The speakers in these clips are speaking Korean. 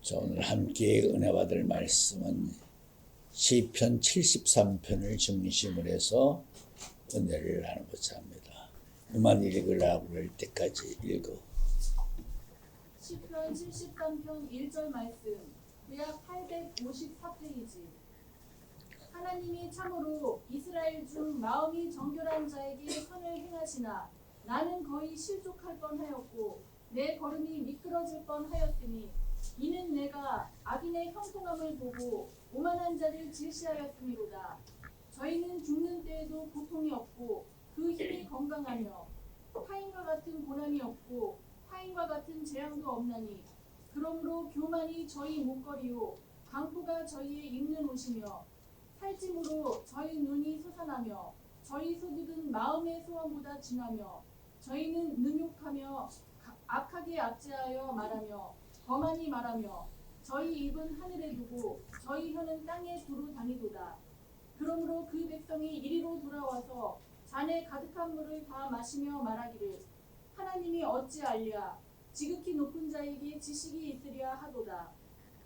자, 오늘 함께 은혜 받을 말씀은 시편 73편을 중심으로 해서 은혜를 나누고자 합니다. 그만 읽으라고 할 때까지 읽어. 시편 73편 1절 말씀, 대략 854페이지. 하나님이 참으로 이스라엘 중 마음이 정결한 자에게 선을 행하시나 나는 거의 실족할 뻔하였고 내 걸음이 미끄러질 뻔하였으니 이는 내가 악인의 형통함을 보고 오만한 자를 질시하였음이로다. 저희는 죽는 때에도 고통이 없고 그 힘이 건강하며 타인과 같은 고난이 없고 타인과 같은 재앙도 없나니 그러므로 교만이 저희 목걸이요 강포가 저희의 입는 옷이며 살찜으로 저희 눈이 솟아나며 저희 소득은 마음의 소원보다 진하며 저희는 능욕하며 악하게 압제하여 말하며 거만히 말하며 저희 입은 하늘에 두고 저희 혀는 땅에 두루 다니도다. 그러므로 그 백성이 이리로 돌아와서 잔에 가득한 물을 다 마시며 말하기를 하나님이 어찌 알랴 지극히 높은 자에게 지식이 있으랴 하도다.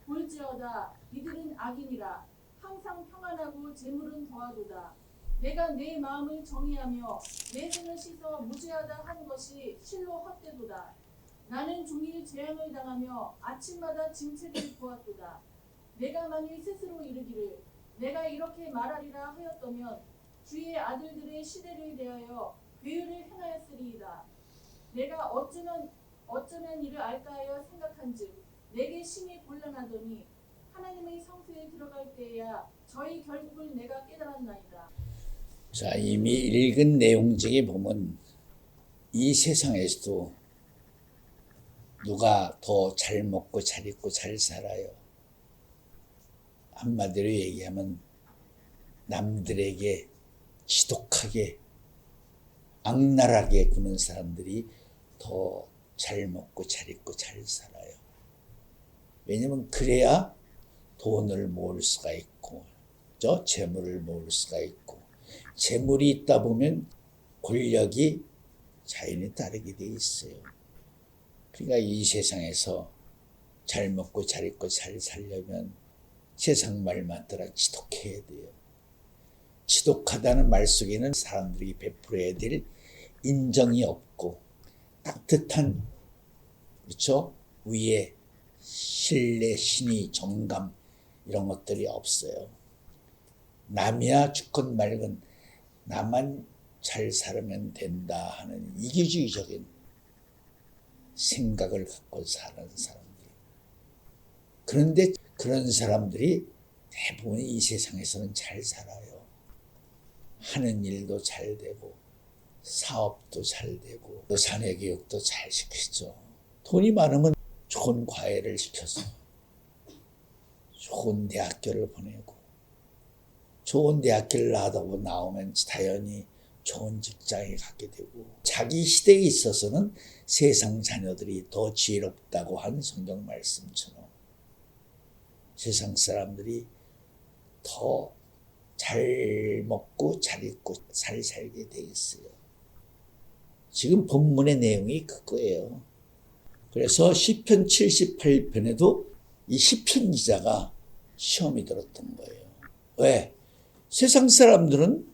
볼지어다 이들은 악인이라 항상 평안하고 재물은 더하도다. 내가 내 마음을 정의하며 내 손을 씻어 무죄하다 하는 것이 실로 헛되도다. 나는 종일 재앙을 당하며 아침마다 징책을 보았도다. 내가 만일 스스로 이르기를 내가 이렇게 말하리라 하였더면 주의 아들들의 시대를 대하여 괴유를 행하였으리이다. 내가 어쩌면 이를 알까 하여 생각한즉 내게 심히 곤란하더니 하나님의 성소에 들어갈 때에야 저희 결국을 내가 깨달았나이다. 자, 이미 읽은 내용 중에 보면 이 세상에서도 누가 더 잘 먹고 잘 입고 잘 살아요. 한마디로 얘기하면 남들에게 지독하게 악랄하게 구는 사람들이 더 잘 먹고 잘 입고 잘 살아요. 왜냐면 그래야 돈을 모을 수가 있고 재물을 모을 수가 있고 재물이 있다 보면 권력이 자연히 따르게 돼 있어요. 그러니까 이 세상에서 잘 먹고 잘 입고 잘 살려면 세상 말만 따라 지독해야 돼요. 지독하다는 말 속에는 사람들이 베풀어야 될 인정이 없고 따뜻한 그렇죠? 위에 신뢰, 신의, 정감 이런 것들이 없어요. 남이야 주건 말건 나만 잘 살면 된다 하는 이기주의적인 생각을 갖고 사는 사람들. 그런데 그런 사람들이 대부분 이 세상에서는 잘 살아요. 하는 일도 잘 되고 사업도 잘 되고 또 사내 교육도 잘 시키죠. 돈이 많으면 좋은 과외를 시켜서 좋은 대학교를 보내고 좋은 대학교를 나오고 나오면 자연히 좋은 직장에 가게 되고 자기 시대에 있어서는 세상 자녀들이 더 지혜롭다고 한 성경 말씀처럼 세상 사람들이 더 잘 먹고 잘 입고 잘 살게 돼 있어요. 지금 본문의 내용이 그거예요. 그래서 시편 78편에도 이 시편 기자가 시험이 들었던 거예요. 왜? 세상 사람들은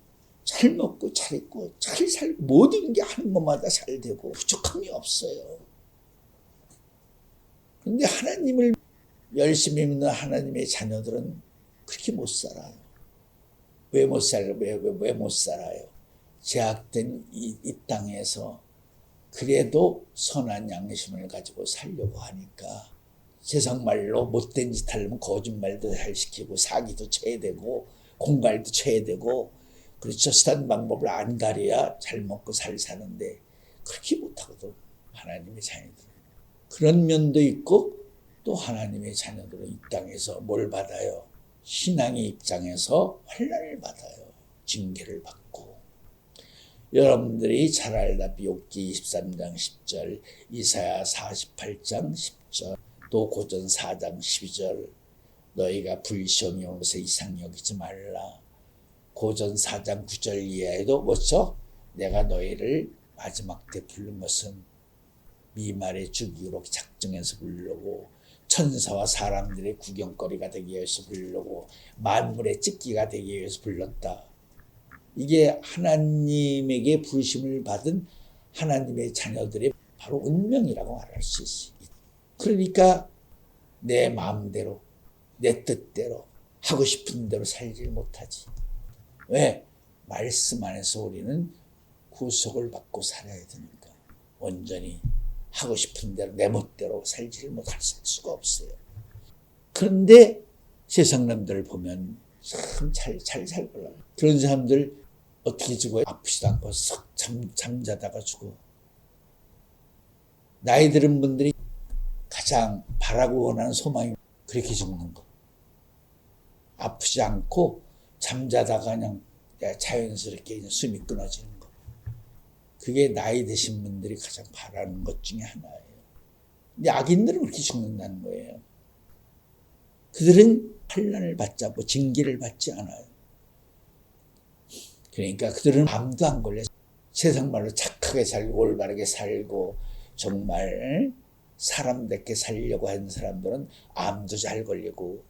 잘 먹고 잘 입고 잘 살고 모든 게 하는 것마다 잘 되고 부족함이 없어요. 그런데 하나님을 열심히 믿는 하나님의 자녀들은 그렇게 못 살아요. 왜 못 살아요? 왜 못 살아요? 제약된 이 땅에서 그래도 선한 양심을 가지고 살려고 하니까 세상 말로 못된 짓 하려면 거짓말도 잘 시키고 사기도 쳐야 되고 공갈도 쳐야 되고 그렇죠. 쓰는 방법을 안 가려야 잘 먹고 잘 사는데 그렇게 못하거든. 하나님의 자녀들. 그런 면도 있고 또 하나님의 자녀들은 이 땅에서 뭘 받아요? 신앙의 입장에서 환난을 받아요. 징계를 받고. 여러분들이 잘 알다시피 욥기 23장 10절, 이사야 48장 10절, 또 고전 4장 12절 너희가 불시험이 오면서 이상 여기지 말라. 고전 4장 9절 이하에도 뭐죠? 내가 너희를 마지막 때 부른 것은 미말의 주기로 작정해서 부르려고 천사와 사람들의 구경거리가 되기 위해서 부르고 만물의 찍기가 되기 위해서 불렀다. 이게 하나님에게 부르심을 받은 하나님의 자녀들의 바로 운명이라고 말할 수 있어요. 그러니까 내 마음대로 내 뜻대로 하고 싶은 대로 살지를 못하지. 왜? 말씀 안에서 우리는 구속을 받고 살아야 되니까 온전히 하고 싶은 대로 내 멋대로 살지를 못할 수가 없어요. 그런데 세상 남들을 보면 참 잘 살걸라. 그런 사람들 어떻게 죽어요? 아프지도 않고 썩 잠자다가 죽어. 나이 들은 분들이 가장 바라고 원하는 소망이 그렇게 죽는 거. 아프지 않고 잠자다가 그냥 자연스럽게 숨이 끊어지는 거. 그게 나이 드신 분들이 가장 바라는 것 중에 하나예요. 근데 악인들은 그렇게 죽는다는 거예요. 그들은 환난을 받지 않고 징계를 받지 않아요. 그러니까 그들은 암도 안 걸려. 세상 말로 착하게 살고 올바르게 살고 정말 사람답게 살려고 하는 사람들은 암도 잘 걸리고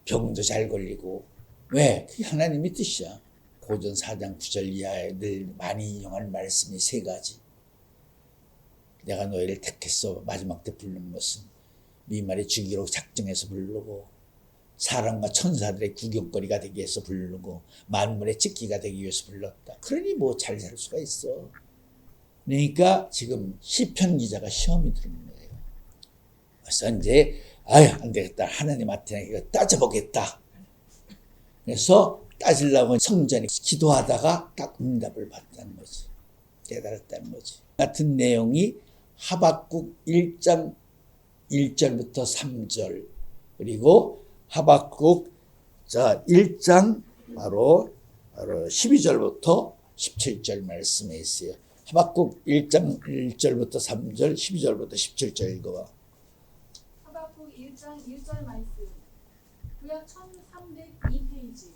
병도 잘 걸리고. 왜? 그게 하나님의 뜻이야. 고전 4장 9절 이하에 늘 많이 인용할 말씀이 세 가지. 내가 너희를 택했어. 마지막 때 부르는 것은 미말이 주기로 작정해서 부르고 사람과 천사들의 구경거리가 되기 위해서 부르고 만물의 찍기가 되기 위해서 불렀다. 그러니 뭐 잘 살 수가 있어. 그러니까 지금 시편 기자가 시험이 들은 거예요. 그래서 이제 안 되겠다. 하나님한테 이거 따져보겠다. 그래서 따지려고 성전에 기도하다가 딱 응답을 받았다는 거지. 깨달았다는 거지. 같은 내용이 하박국 1장 1절부터 3절 그리고 하박국 1장 바로 12절부터 17절 말씀에 있어요. 하박국 1장 1절부터 3절 12절부터 17절 읽어봐. 하박국 1장 1절 말씀. 구약 1302페이지.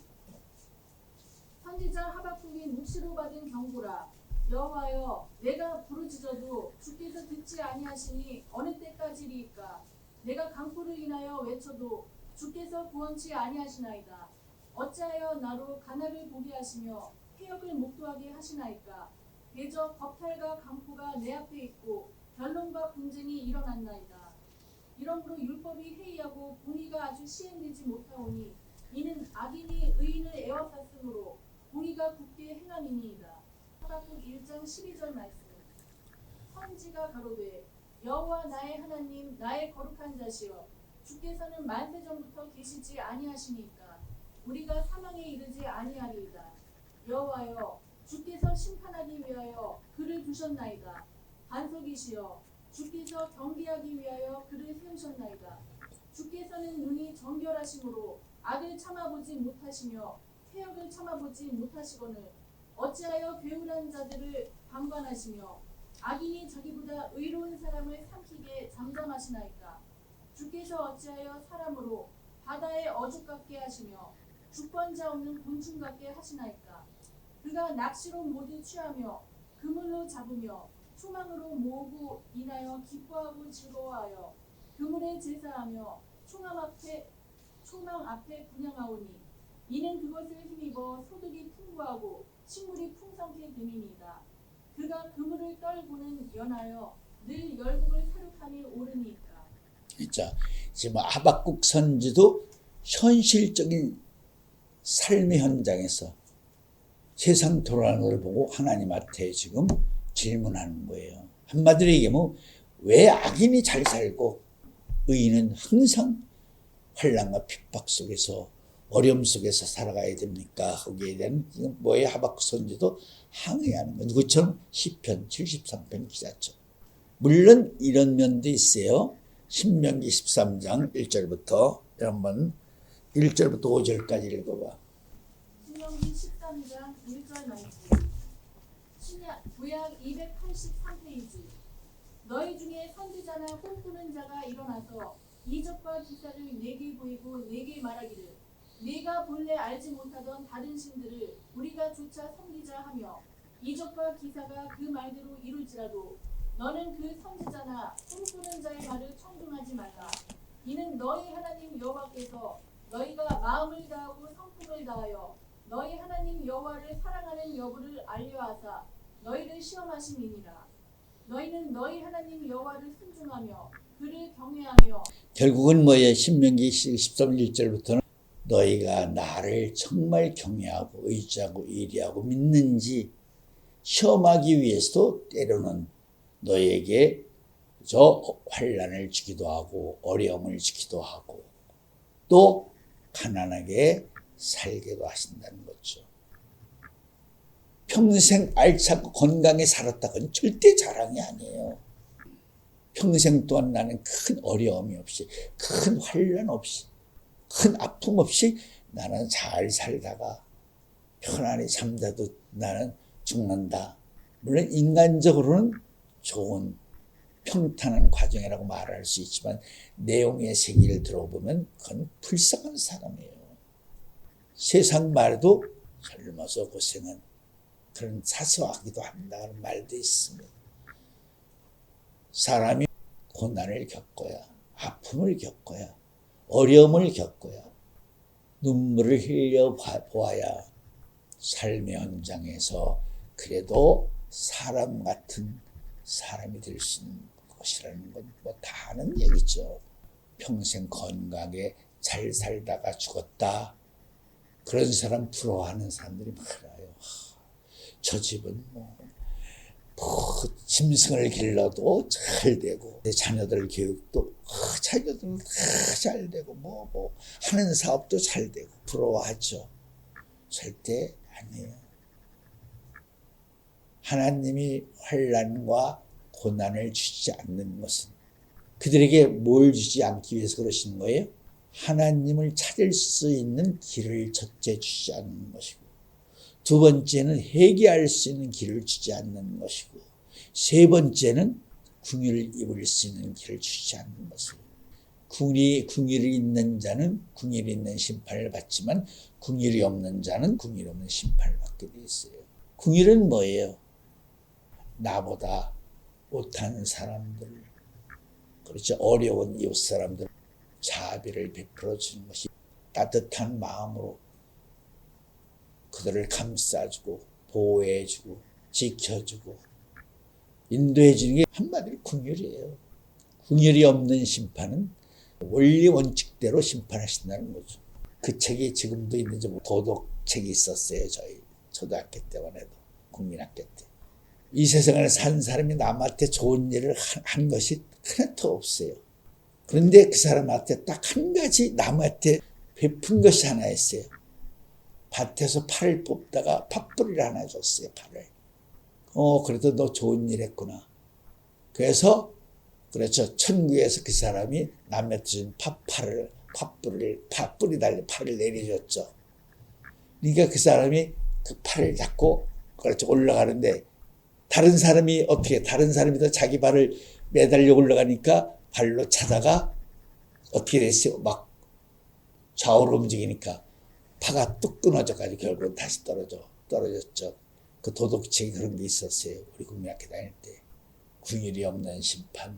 선지자 하박국이 묵시로 받은 경고라. 여호와여, 내가 부르짖어도 주께서 듣지 아니하시니 어느 때까지리이까? 내가 강포를 인하여 외쳐도 주께서 구원치 아니하시나이다. 어찌하여 나로 가나를 보게 하시며 해역을 목도하게 하시나이까? 대저 겁탈과 강포가 내 앞에 있고 변론과 분쟁이 일어났나이다. 이러므로 율법이 해이하고 공의가 아주 시행되지 못하오니 이는 악인이 의인을 에워쌌으므로 공의가 굳게 행함이니이다. 하박국 1장 12절 말씀. 선지가 가로되 여호와 나의 하나님 나의 거룩한 자시여 주께서는 만세 전부터 계시지 아니하시니까 우리가 사망에 이르지 아니하리이다. 여호와여 주께서 심판하기 위하여 그를 두셨나이다. 반석이시여 주께서 경계하기 위하여 그를 세우셨나이다. 주께서는 눈이 정결하심으로 악을 참아보지 못하시며 태역을 참아보지 못하시거늘 어찌하여 괴울한 자들을 방관하시며 악인이 자기보다 의로운 사람을 삼키게 잠잠하시나이까? 주께서 어찌하여 사람으로 바다에 어죽 같게 하시며 주권자 없는 곤충 같게 하시나이까? 그가 낚시로 모두 취하며 그물로 잡으며 초망으로 모으고 인하여 기뻐하고 즐거워하여 그물에 제사하며 초망 앞에 분향하오니 이는 그것을 힘입어 소득이 풍부하고 식물이 풍성케 됨이니이다. 그가 그물을 떨고는 연하여 늘 열국을 사륙함이 오르니까. 자, 지금 하박국 선지도 현실적인 삶의 현장에서 세상 돌아가는 걸 보고 하나님한테 지금 질문하는 거예요. 한마디로 얘기하면 왜 악인이 잘 살고 의인은 항상 환난과 핍박 속에서 어려움 속에서 살아가야 됩니까? 거기에 대한 뭐의 하박국 선지도 항의하는 거예요. 누구처럼 시편 73편 기자죠. 물론 이런 면도 있어요. 신명기 13장 1절부터 한번 1절부터 5절까지 읽어봐. 신명기 13장 1절 말씀. 구약 283페이지. 너희 중에 선지자나 꿈꾸는 자가 일어나서 이적과 기사를 내게 보이고 내게 말하기를 네가 본래 알지 못하던 다른 신들을 우리가 조차 섬기자 하며 이적과 기사가 그 말대로 이룰지라도 너는 그 선지자나 꿈꾸는 자의 말을 청중하지 말라. 여호와께서 너희가 마음을 다하고 성품을 다하여 너희 하나님 여호와를 사랑하는 여부를 알려하사 너희를 시험하심이니라. 너희는 너희 하나님 여호와를 순종하며 그를 경외하며. 결국은 뭐예요? 신명기 13장 1절부터는 너희가 나를 정말 경외하고 의지하고 의리하고 믿는지 시험하기 위해서도 때로는 너희에게 저 환난을 주기도 하고 어려움을 주기도 하고 또 가난하게 살게도 하신다는 거죠. 평생 알차고 건강에 살았다고는 절대 자랑이 아니에요. 평생 동안 나는 큰 어려움이 없이, 큰 환난 없이, 큰 아픔 없이 나는 잘 살다가 편안히 잠자도 나는 죽는다. 물론 인간적으로는 좋은 평탄한 과정이라고 말할 수 있지만 내용의 세계를 들어보면 그건 불쌍한 사람이에요. 세상 말도 젊어서 고생은 그런 사소하기도 한다는 말도 있습니다. 사람이 고난을 겪어야, 아픔을 겪어야, 어려움을 겪어야, 눈물을 흘려 보아야 삶의 현장에서 그래도 사람 같은 사람이 될 수 있는 것이라는 건 뭐 다 아는 얘기죠. 평생 건강하게 잘 살다가 죽었다. 그런 사람 부러워하는 사람들이 많아요. 저 집은 짐승을 길러도 잘 되고 내 자녀들 교육도 자녀들 다 잘 되고 뭐 하는 사업도 잘 되고 부러워하죠. 절대 아니에요. 하나님이 환난과 고난을 주지 않는 것은 그들에게 뭘 주지 않기 위해서 그러시는 거예요? 하나님을 찾을 수 있는 길을 첫째 주지 않는 것이고 두 번째는 회개할 수 있는 길을 주지 않는 것이고 세 번째는 궁유를 입을 수 있는 길을 주지 않는 것이에요. 궁유를 있는 자는 궁유를 있는 심판을 받지만 궁유이 없는 자는 궁유이 없는 심판을 받게 돼 있어요. 궁유는 뭐예요? 나보다 못하는 사람들, 그렇죠. 어려운 이웃 사람들 자비를 베풀어 주는 것이 따뜻한 마음으로 그들을 감싸주고 보호해주고 지켜주고 인도해주는 게 한마디로 궁율이에요. 궁율이 없는 심판은 원리 원칙대로 심판하신다는 거죠. 그 책이 지금도 있는지 도덕책이 있었어요. 저희 초등학교 때만 해도 국민학교 때. 이 세상을 산 사람이 남한테 좋은 일을 한 것이 하나도 없어요. 그런데 그 사람한테 딱 한 가지 남한테 베푼 것이 하나 있어요. 밭에서 팔을 뽑다가 팥뿌리를 하나 줬어요. 팔을. 그래도 너 좋은 일 했구나. 그래서 그렇죠. 천국에서 그 사람이 남한테 준 팥뿌리 달린 팔을 내려줬죠. 그러니까 그 사람이 그 팔을 잡고 그렇죠. 올라가는데 다른 사람이 어떻게 다른 사람이 더 자기 발을 매달려 올라가니까 발로 차다가 어떻게 됐어요? 막 좌우로 움직이니까 파가 뚝 끊어져가지고 결국은 다시 떨어졌죠. 그 도덕책이 그런 게 있었어요. 우리 국민학교 다닐 때. 궁율이 없는 심판,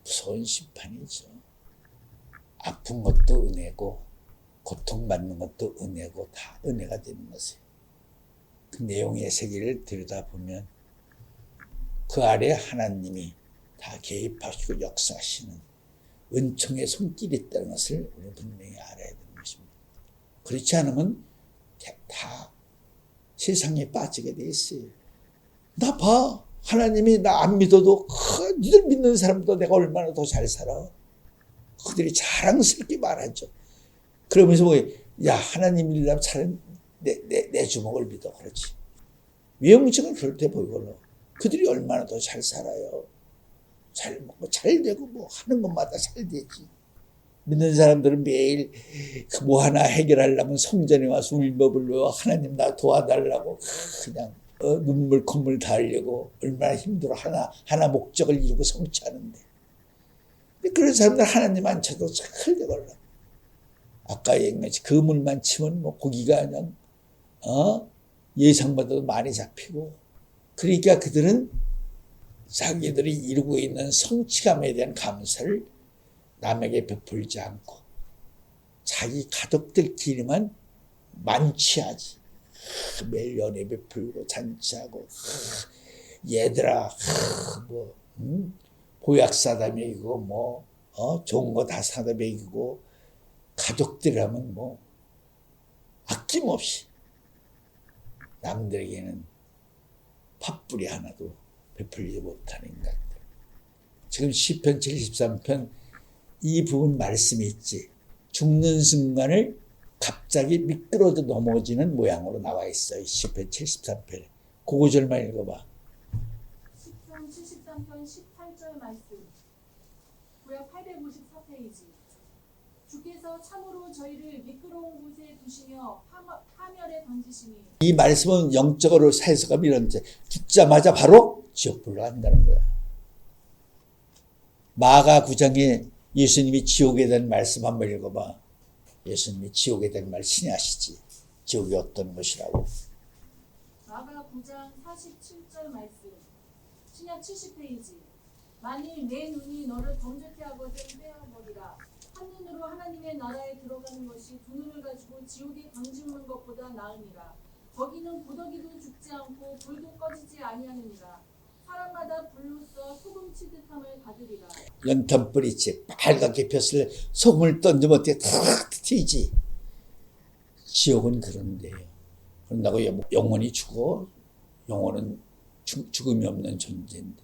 무서운 심판이죠. 아픈 것도 은혜고 고통받는 것도 은혜고 다 은혜가 되는 것이에요. 그 내용의 세계를 들여다보면 그 아래 하나님이 다 개입하시고 역사하시는 은총의 손길이 있다는 것을 우리 분명히 알아야 되는 것입니다. 그렇지 않으면 다 세상에 빠지게 돼 있어요. 나 봐. 하나님이 나 안 믿어도 니들 믿는 사람보다 내가 얼마나 더 잘 살아. 그들이 자랑스럽게 말하죠. 그러면서 야 하나님 믿으려면 차라리 내 주먹을 믿어. 그렇지. 위험증은 그럴 때 보이걸로. 그들이 얼마나 더 잘 살아요. 잘 먹고 잘 되고 뭐 하는 것마다 잘 되지. 믿는 사람들은 매일 뭐 하나 해결하려면 성전에 와서 울며불며 하나님 나 도와달라고 그냥 눈물 콧물 다 흘리고 얼마나 힘들어 하나 목적을 이루고 성취하는데 그런 사람들 하나님 안 쳐도 잘 되걸라. 아까 얘기했지 그물만 치면 뭐 고기가 그냥 예상보다도 많이 잡히고 그러니까 그들은 자기들이 이루고 있는 성취감에 대한 감사를 남에게 베풀지 않고 자기 가족들끼리만 만취하지. 매일 연애 베풀고 잔치하고 얘들아 뭐 보약 사다 먹이고 뭐 좋은 거 다 사다 먹이고 가족들이라면 뭐 아낌없이 남들에게는 팥뿌리 하나도 베풀지 못하는 인간들. 지금 시편 73편 이 부분 말씀이 있지. 죽는 순간을 갑자기 미끄러져 넘어지는 모양으로 나와 있어요. 시편 73편에. 그 구절만 읽어봐. 시편 73편 18절 말씀. 구약 854페이지. 주께서 참으로 저희를 미끄러운 곳에 두시며 파멸에 던지시니. 이 말씀은 영적으로 해석하면 이런데 죽자마자 바로 지옥불로 간다는 거야. 마가 9장에 예수님이 지옥에 대한 말씀 한번 읽어봐. 예수님이 지옥에 대한 말 신이 아시지. 지옥이 어떤 것이라고. 마가 9장 47절 말씀. 신약 70페이지. 만일 내 눈이 너를 범죄케 하거든 떼어버리라. 한 눈으로 하나님의 나라에 들어가는 것이 두 눈을 가지고 지옥에 던지는 것보다 나으니라. 거기는 구더기도 죽지 않고 불도 꺼지지 아니하느니라. 사람마다 불로써 소금 치듯함을 받으리라. 연탄불이지 빨갛게 폈을 소금을 던지면 어떻게 탁 튀지. 지옥은 그런데요. 그런다고 영원히 죽어. 영혼은 죽음이 없는 존재인데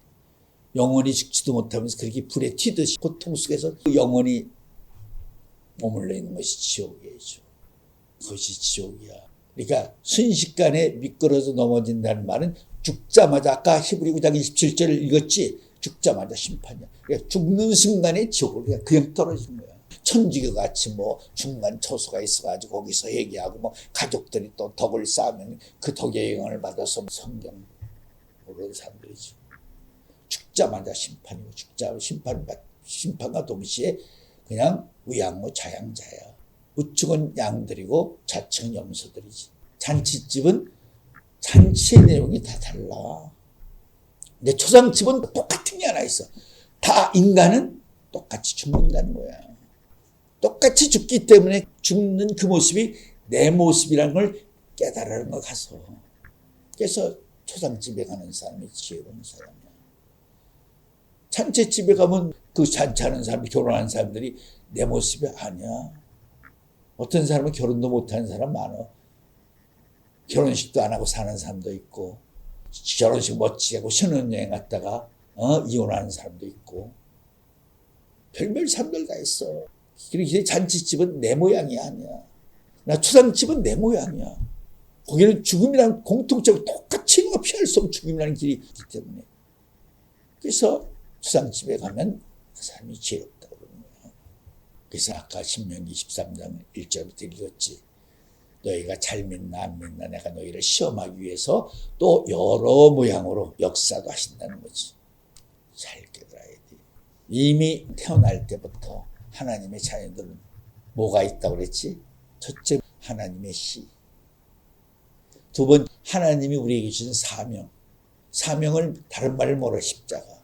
영원히 죽지도 못하면서 그렇게 불에 튀듯이 고통 속에서 영원히 머물러 있는 것이 지옥이죠. 그것이 지옥이야. 그러니까 순식간에 미끄러져 넘어진다는 말은 죽자마자 아까 히브리 9장 27절을 읽었지. 죽자마자 심판이야. 그러니까 죽는 순간에 지옥을 그냥 떨어지는 거야. 천주교 같이 뭐 중간 처소가 있어가지고 거기서 얘기하고 뭐 가족들이 또 덕을 쌓으면 그 덕의 영향을 받아서 성경 모르는 사람들이지. 죽자마자 심판이고 심판과 동시에 그냥 우양호 자양자야. 우측은 양들이고 좌측은 염소들이지. 잔치집은 잔치의 내용이 다 달라. 근데 초상집은 똑같은 게 하나 있어. 다 인간은 똑같이 죽는다는 거야. 똑같이 죽기 때문에 죽는 그 모습이 내 모습이라는 걸 깨달으는 거 가서. 그래서 초상집에 가는 사람이 지혜로운 사람이야. 잔치집에 가면 그 잔치하는 사람이 결혼한 사람들이 내 모습이 아니야. 어떤 사람은 결혼도 못하는 사람 많아. 결혼식도 안 하고 사는 사람도 있고 결혼식 멋지게 하고 신혼여행 갔다가 이혼하는 사람도 있고 별별 사람들 다 있어. 그렇게 잔치집은 내 모양이 아니야. 나 초상집은 내 모양이야. 거기는 죽음이란 공통적으로 똑같이 피할 수 없는 죽음이라는 길이 있기 때문에. 그래서 초상집에 가면 그 사람이 지혜롭다고 그러는 거야. 그래서 아까 신명기 13장 1절부터 읽었지. 너희가 잘 믿나 안 믿나 내가 너희를 시험하기 위해서 또 여러 모양으로 역사도 하신다는 거지. 잘 깨달아야 돼. 이미 태어날 때부터 하나님의 자녀들은 뭐가 있다고 그랬지? 첫째, 하나님의 씨. 두 번, 하나님이 우리에게 주신 사명. 사명을 다른 말을 뭐라 십자가.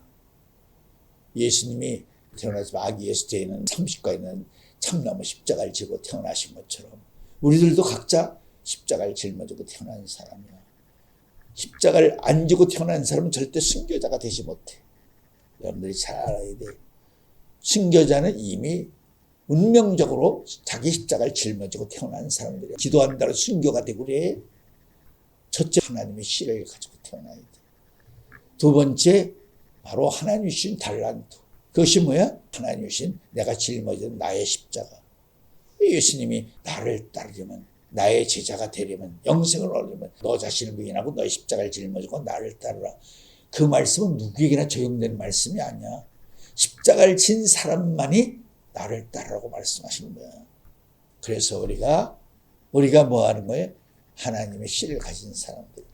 예수님이 태어나서 아기 예수 때에는 30가에는 참나무 십자가를 지고 태어나신 것처럼 우리들도 각자 십자가를 짊어지고 태어난 사람이야. 십자가를 안 지고 태어난 사람은 절대 순교자가 되지 못해. 여러분들이 잘 알아야 돼. 순교자는 이미 운명적으로 자기 십자가를 짊어지고 태어난 사람들이야. 기도한다고 순교가 되고 그래. 첫째, 하나님의 씨를 가지고 태어나야 돼. 두 번째, 바로 하나님이 주신 달란트. 그것이 뭐야? 하나님이 주신 내가 짊어진 나의 십자가. 예수님이 나를 따르려면, 나의 제자가 되려면, 영생을 얻으려면 너 자신을 부인하고 너의 십자가를 짊어지고 나를 따르라. 그 말씀은 누구에게나 적용되는 말씀이 아니야. 십자가를 진 사람만이 나를 따르라고 말씀하시는 거야. 그래서 우리가 뭐 하는 거예요? 하나님의 씨를 가진 사람들.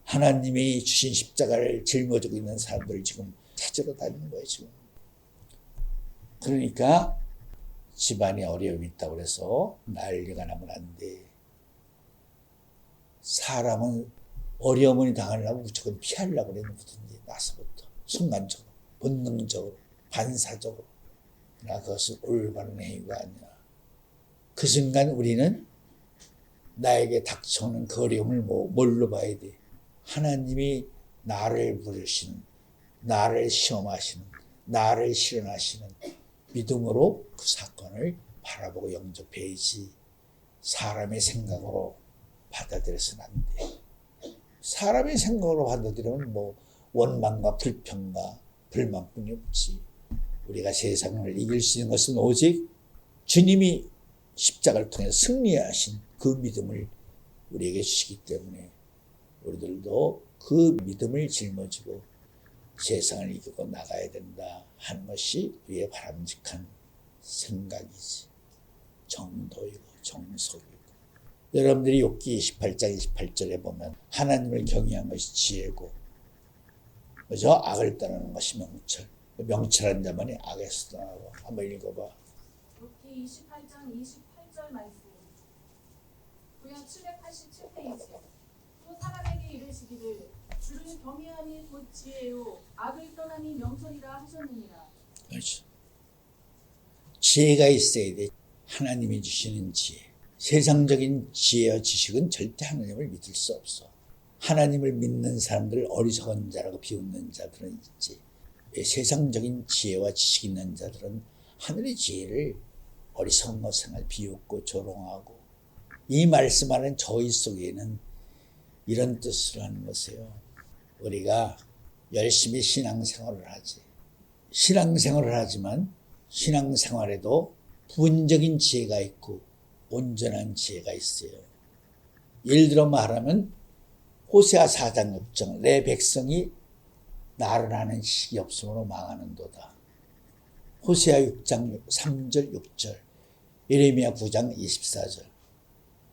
하나님이 주신 십자가를 짊어지고 있는 사람들을 지금 찾으러 다니는 거예요, 지금. 그러니까 집안에 어려움이 있다고 해서 난리가 나면 안 돼. 사람은 어려움을 당하려고 무조건 피하려고 그래, 누구든지 나서부터. 순간적으로, 본능적으로, 반사적으로. 나 그것은 올바른 행위가 아니야. 그 순간 우리는 나에게 닥쳐오는 그 어려움을 뭘로 봐야 돼? 하나님이 나를 부르시는, 나를 시험하시는, 나를 실현하시는 믿음으로 그 사건을 바라보고 영접해야지 사람의 생각으로 받아들여서는 안 돼. 사람의 생각으로 받아들이면 원망과 불평과 불만뿐이 없지. 우리가 세상을 이길 수 있는 것은 오직 주님이 십자가를 통해 승리하신 그 믿음을 우리에게 주시기 때문에 우리들도 그 믿음을 짊어지고 세상을 이기고 나가야 된다 하는 것이 우리의 바람직한 생각이지. 정도이고 정석이고. 여러분들이 욥기 28장 28절에 보면 하나님을 경외한 것이 지혜고, 그죠? 악을 떠나는 것이 명철. 명철한 자만이 악에서 떠나고. 한번 읽어봐. 욥기 28장 28절 말씀. 구약 787페이지. 또 사람에게 이르시기를 주를 경외하니 곧 지혜요 악을 떠나니 명철이라 하셨느니라. 그렇죠. 지혜가 있어야 돼. 하나님이 주시는 지혜. 세상적인 지혜와 지식은 절대 하나님을 믿을 수 없어. 하나님을 믿는 사람들을 어리석은 자라고 비웃는 자들은 있지. 세상적인 지혜와 지식 있는 자들은 하늘의 지혜를 어리석은 것을 비웃고 조롱하고, 이 말씀하는 저희 속에는 이런 뜻을 하는 것이에요. 우리가 열심히 신앙생활을 하지. 신앙생활을 하지만 신앙생활에도 부분적인 지혜가 있고 온전한 지혜가 있어요. 예를 들어 말하면 호세아 4장 6절 내 백성이 나를 아는 식이 없으므로 망하는도다. 호세아 6장 3절 6절 예레미야 9장 24절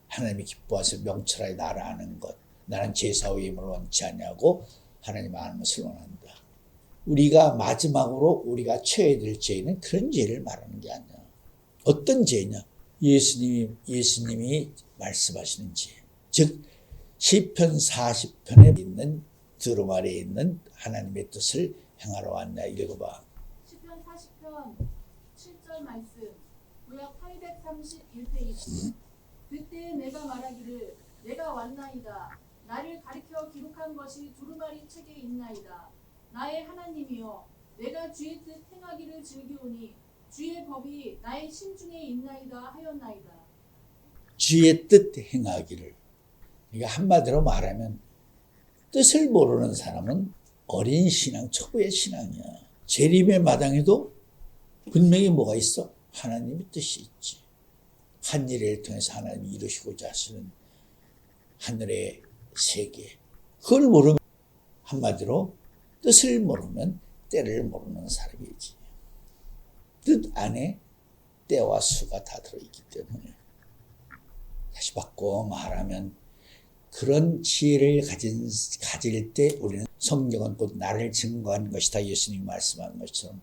하나님이 기뻐하셔 명철하게 나를 아는 것, 나는 제사위임을 원치 아니하고 하나님 아는 것을 원한다. 우리가 마지막으로 우리가 취해야 될 죄는 그런 죄를 말하는 게 아니야. 어떤 죄냐? 예수님이 말씀하시는 죄. 즉 시편 40편에 있는 두루마리에 있는 하나님의 뜻을 행하러 왔냐. 읽어봐. 시편 40편 7절 말씀. 구약 831페이지. 그때 내가 말하기를 내가 왔나이다. 나를 가리켜 기록한 것이 두루마리 책에 있나이다. 나의 하나님이여 내가 주의 뜻 행하기를 즐기오니 주의 법이 나의 심중에 있나이다 하였나이다. 주의 뜻 행하기를. 그러니까 한마디로 말하면 뜻을 모르는 사람은 어린 신앙, 초보의 신앙이야. 재림의 마당에도 분명히 뭐가 있어? 하나님의 뜻이 있지. 한 일을 통해서 하나님이 이루시고자 하시는 하늘의 세계. 그걸 모르면, 한마디로 뜻을 모르면 때를 모르는 사람이지. 뜻 안에 때와 수가 다 들어있기 때문에. 다시 바꿔 말하면 그런 지혜를 가질 때 우리는 성경은 곧 나를 증거하는 것이다. 예수님이 말씀하는 것처럼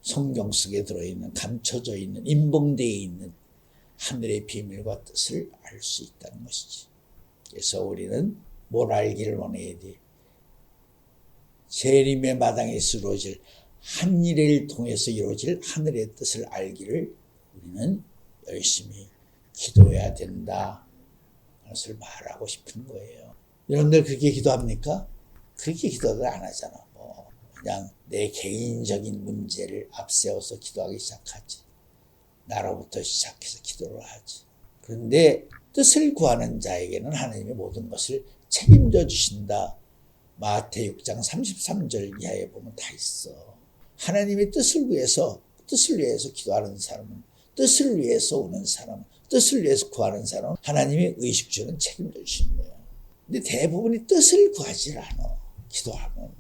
성경 속에 들어있는, 감춰져 있는, 인봉되어 있는 하늘의 비밀과 뜻을 알 수 있다는 것이지. 그래서 우리는 뭘 알기를 원해야 돼? 재림의 마당에서 이루어질 한 일을 통해서 이루어질 하늘의 뜻을 알기를 우리는 열심히 기도해야 된다. 그것을 말하고 싶은 거예요. 여러분들 그렇게 기도합니까? 그렇게 기도를 안 하잖아. 그냥 내 개인적인 문제를 앞세워서 기도하기 시작하지. 나로부터 시작해서 기도를 하지. 그런데 뜻을 구하는 자에게는 하나님의 모든 것을 책임져 주신다. 마태 6장 33절 이하에 보면 다 있어. 하나님의 뜻을 위해서 기도하는 사람은, 뜻을 위해서 오는 사람은, 뜻을 위해서 구하는 사람은 하나님의 의식주는 책임져 주시는 거예요. 근데 대부분이 뜻을 구하지 않아. 기도하면.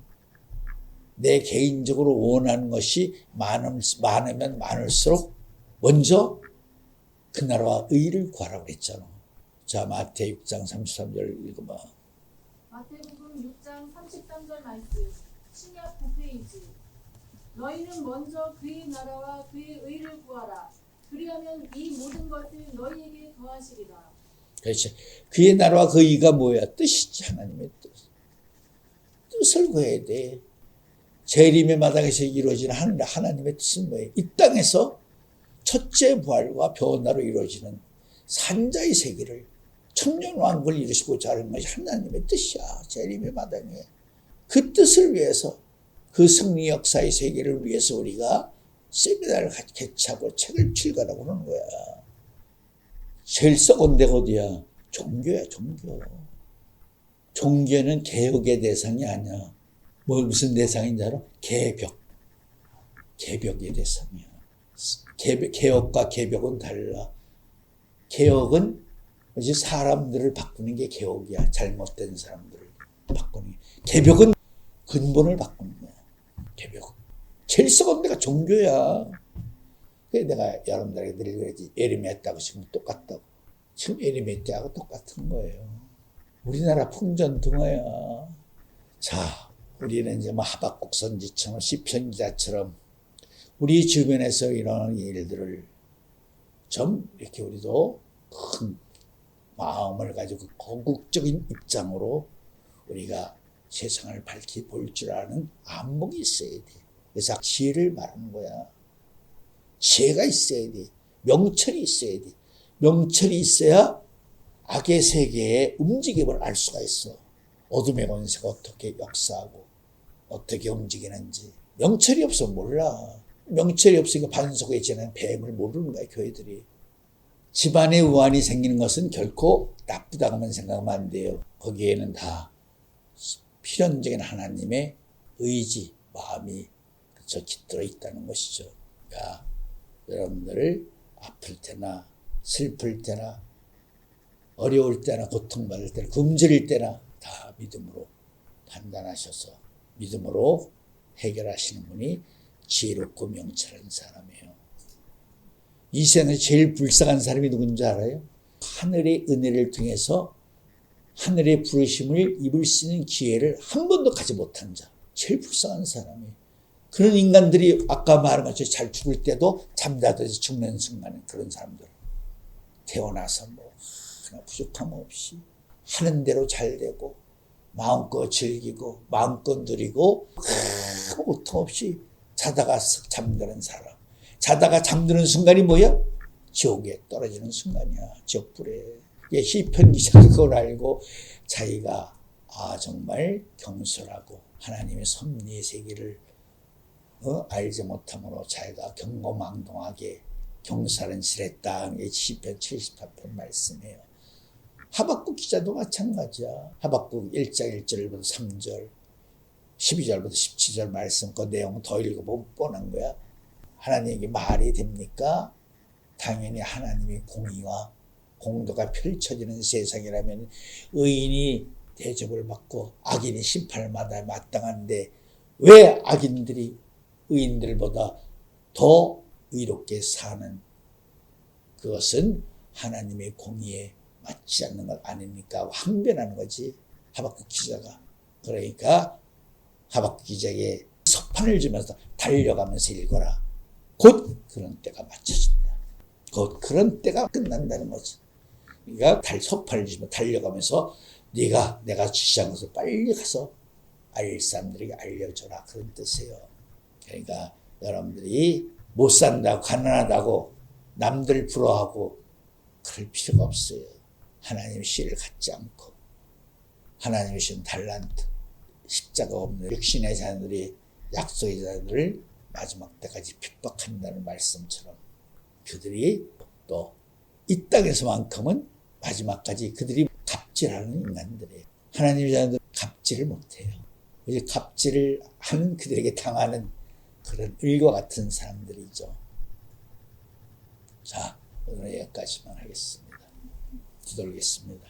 내 개인적으로 원하는 것이 많으면 많을수록 먼저 그 나라와 의를 구하라고 그랬잖아. 자, 마태 6장 33절 읽어봐. 마태복음 6장 33절 말씀. 신약 9페이지. 너희는 먼저 그의 나라와 그의 의를 구하라. 그리하면 이 모든 것을 너희에게 더하시리라. 그렇지. 그의 나라와 그 의가 뭐야? 뜻이지. 하나님의 뜻. 뜻을 구해야 돼. 재림의 마당에서 이루어지는 하나님의 뜻은 뭐예요? 이 땅에서 첫째 부활과 변화로 이루어지는 산자의 세계를 천년왕국을 이루시고자 하는 것이 하나님의 뜻이야. 재림의 마당에. 그 뜻을 위해서 그 승리 역사의 세계를 위해서 우리가 세미나를 개최하고 책을 출간하고 그러는 거야. 제일 썩은 데가 어디야? 종교야, 종교. 종교는 개혁의 대상이 아니야. 무슨 대상인지 알아? 개벽. 개벽의 대상이야. 개혁과 개벽은 달라. 개혁은 이제 사람들을 바꾸는 게 개혁이야. 잘못된 사람들을 바꾸는 게. 개벽은 근본을 바꾸는 거야. 개벽. 제일 썩은 데가 종교야. 그래서 내가 여러분들에게 늘 그러지. 에르메 때하고 지금 똑같다고. 지금 에르메 때하고 똑같은 거예요. 우리나라 풍전등화야. 자, 우리는 이제 뭐 하박국 선지처럼 시편 기자처럼 우리 주변에서 일어나는 일들을 좀 이렇게 우리도 큰 마음을 가지고 거국적인 입장으로 우리가 세상을 밝히 볼 줄 아는 안목이 있어야 돼. 그래서 지혜를 말하는 거야. 지혜가 있어야 돼. 명철이 있어야 돼. 명철이 있어야 악의 세계의 움직임을 알 수가 있어. 어둠의 권세가 어떻게 역사하고 어떻게 움직이는지. 명철이 없으면 몰라. 명철이 없으니까 반석에 지나는 뱀을 모르는 거야, 교회들이. 집안에 우환이 생기는 것은 결코 나쁘다고만 생각하면 안 돼요. 거기에는 다 필연적인 하나님의 의지, 마음이 깃들어 있다는 것이죠. 그러니까 여러분들을 아플 때나 슬플 때나 어려울 때나 고통받을 때나 굶주릴 때나 다 믿음으로 판단하셔서 믿음으로 해결하시는 분이 지혜롭고 명철한 사람이에요. 이 세상에 제일 불쌍한 사람이 누군지 알아요? 하늘의 은혜를 통해서 하늘의 부르심을 입을 수 있는 기회를 한 번도 가지 못한 자. 제일 불쌍한 사람이에요. 그런 인간들이 아까 말한 것처럼 잘 죽을 때도 잠자듯이 죽는 순간에 그런 사람들. 태어나서 뭐 하나 부족함 없이 하는 대로 잘 되고 마음껏 즐기고 마음껏 누리고 아무 고통 없이 자다가 쓱 잠드는 사람. 자다가 잠드는 순간이 뭐야? 지옥에 떨어지는 순간이야. 지옥불에. 시편 기자가 그걸 알고 자기가 정말 경솔하고 하나님의 섭리의 세계를 알지 못함으로 자기가 경고망동하게 경사를 실했다. 시편 78편 말씀이에요. 하박국 기자도 마찬가지야. 하박국 1장 1절부터 3절 12절부터 17절 말씀 그 내용 더 읽어보면 뻔한 거야. 하나님에게 말이 됩니까? 당연히 하나님의 공의와 공도가 펼쳐지는 세상이라면 의인이 대접을 받고 악인이 심판을 받아야 마땅한데 왜 악인들이 의인들보다 더 의롭게 사는 그것은 하나님의 공의에 맞지 않는 것 아닙니까? 항변하는 거지 하박국 기자가. 그러니까 하박국 기자에게 석판을 주면서 달려가면서 읽어라. 곧 그런 때가 맞춰진다. 곧 그런 때가 끝난다는 거지. 그러니까 석판을 주면 달려가면서 내가 지시한 것을 빨리 가서 알 사람들에게 알려줘라. 그런 뜻이에요. 그러니까 여러분들이 못 산다고 가난하다고 남들 부러워하고 그럴 필요가 없어요. 하나님의 씨를 갖지 않고 하나님의 씨는 달란트 십자가 없는 육신의 자녀들이 약속의 자녀들을 마지막 때까지 핍박한다는 말씀처럼 그들이 또 이 땅에서만큼은 마지막까지 그들이 갑질하는 인간들이에요. 하나님의 자녀들은 갑질을 못해요. 이제 갑질을 하는 그들에게 당하는 그런 을과 같은 사람들이죠. 자, 오늘 여기까지만 하겠습니다. 기도하겠습니다.